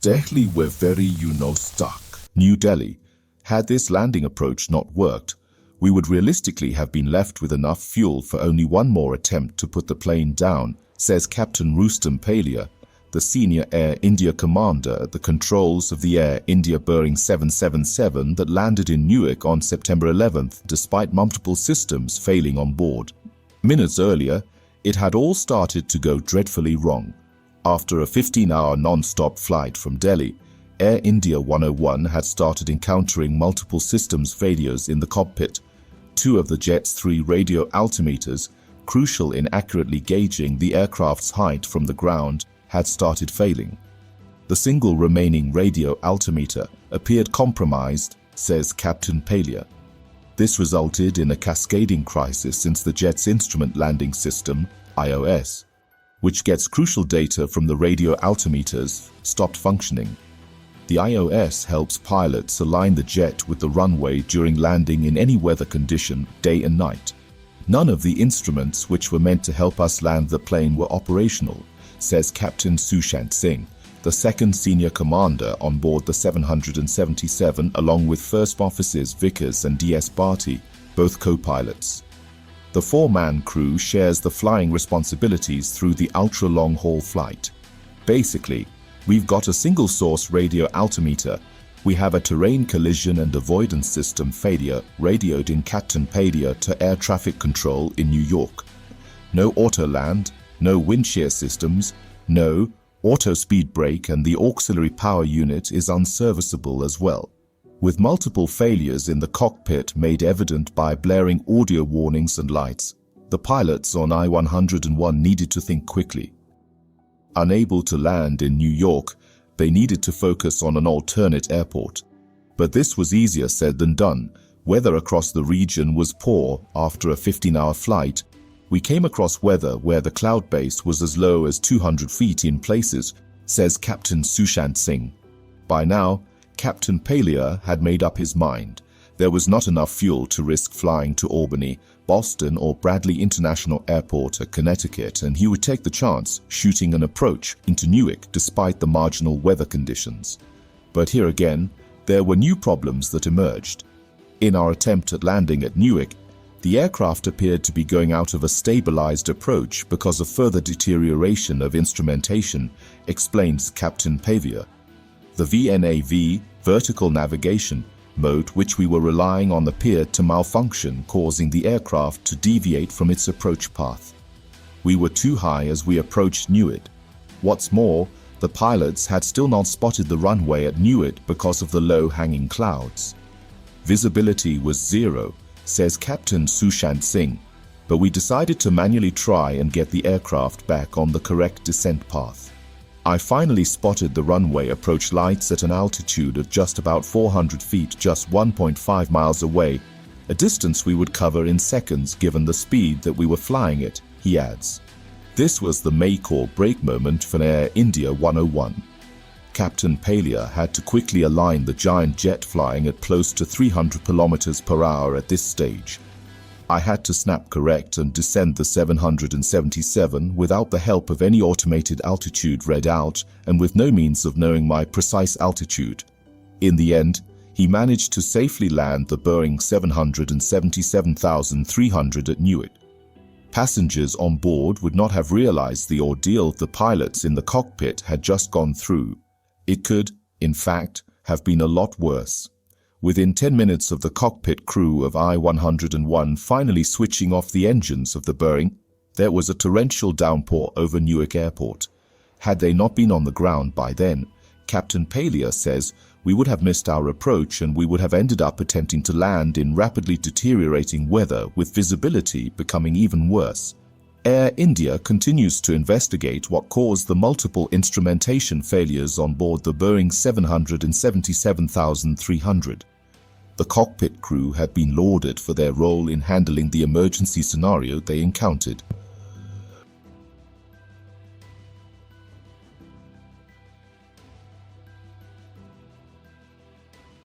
Delhi were very stuck. New Delhi. Had this landing approach not worked, we would realistically have been left with enough fuel for only one more attempt to put the plane down, says Captain Rustam Palia, the senior Air India commander at the controls of the Air India Boeing 777 that landed in Newark on September 11th despite multiple systems failing on board. Minutes earlier, it had all started to go dreadfully wrong. After a 15-hour non-stop flight from Delhi, Air India 101 had started encountering multiple systems failures in the cockpit. Two of the jet's 3 radio altimeters, crucial in accurately gauging the aircraft's height from the ground, had started failing. The single remaining radio altimeter appeared compromised, says Captain Palia. This resulted in a cascading crisis since the jet's instrument landing system, IOS, which gets crucial data from the radio altimeters, stopped functioning. The IOS helps pilots align the jet with the runway during landing in any weather condition, day and night. None of the instruments which were meant to help us land the plane were operational, says Captain Sushant Singh, the second senior commander on board the 777, along with First Officers Vickers and DS Bharti, both co-pilots. The 4-man crew shares the flying responsibilities through the ultra-long haul flight. Basically, we've got a single-source radio altimeter. We have a terrain collision and avoidance system failure radioed in Captain Palia to air traffic control in New York. No auto-land, no wind shear systems, no auto-speed brake, and the auxiliary power unit is unserviceable as well, with multiple failures in the cockpit made evident by blaring audio warnings and lights. The pilots on I-101 needed to think quickly. Unable to land in New York, they needed to focus on an alternate airport. But this was easier said than done. Weather across the region was poor after a 15-hour flight. We came across weather where the cloud base was as low as 200 feet in places, says Captain Sushant Singh. By now, Captain Palia had made up his mind. There was not enough fuel to risk flying to Albany, Boston, or Bradley International Airport at Connecticut, and he would take the chance, shooting an approach into Newark despite the marginal weather conditions. But here again, there were new problems that emerged. In our attempt at landing at Newark, the aircraft appeared to be going out of a stabilized approach because of further deterioration of instrumentation, explains Captain Palia. The VNAV, vertical navigation, mode which we were relying on appeared to malfunction, causing the aircraft to deviate from its approach path. We were too high as we approached Newark. What's more, the pilots had still not spotted the runway at Newark because of the low-hanging clouds. Visibility was 0, says Captain Sushant Singh, but we decided to manually try and get the aircraft back on the correct descent path. I finally spotted the runway approach lights at an altitude of just about 400 feet, just 1.5 miles away, a distance we would cover in seconds given the speed that we were flying at, he adds. This was the make or break moment for Air India 101. Captain Palia had to quickly align the giant jet flying at close to 300 kilometers per hour at this stage. I had to snap correct and descend the 777 without the help of any automated altitude readout and with no means of knowing my precise altitude. In the end, he managed to safely land the Boeing 777,300 at Newark. Passengers on board would not have realized the ordeal the pilots in the cockpit had just gone through. It could, in fact, have been a lot worse. Within 10 minutes of the cockpit crew of I-101 finally switching off the engines of the Boeing, there was a torrential downpour over Newark Airport. Had they not been on the ground by then, Captain Palia says, we would have missed our approach and we would have ended up attempting to land in rapidly deteriorating weather with visibility becoming even worse. Air India continues to investigate what caused the multiple instrumentation failures on board the Boeing 777,300. The cockpit crew had been lauded for their role in handling the emergency scenario they encountered.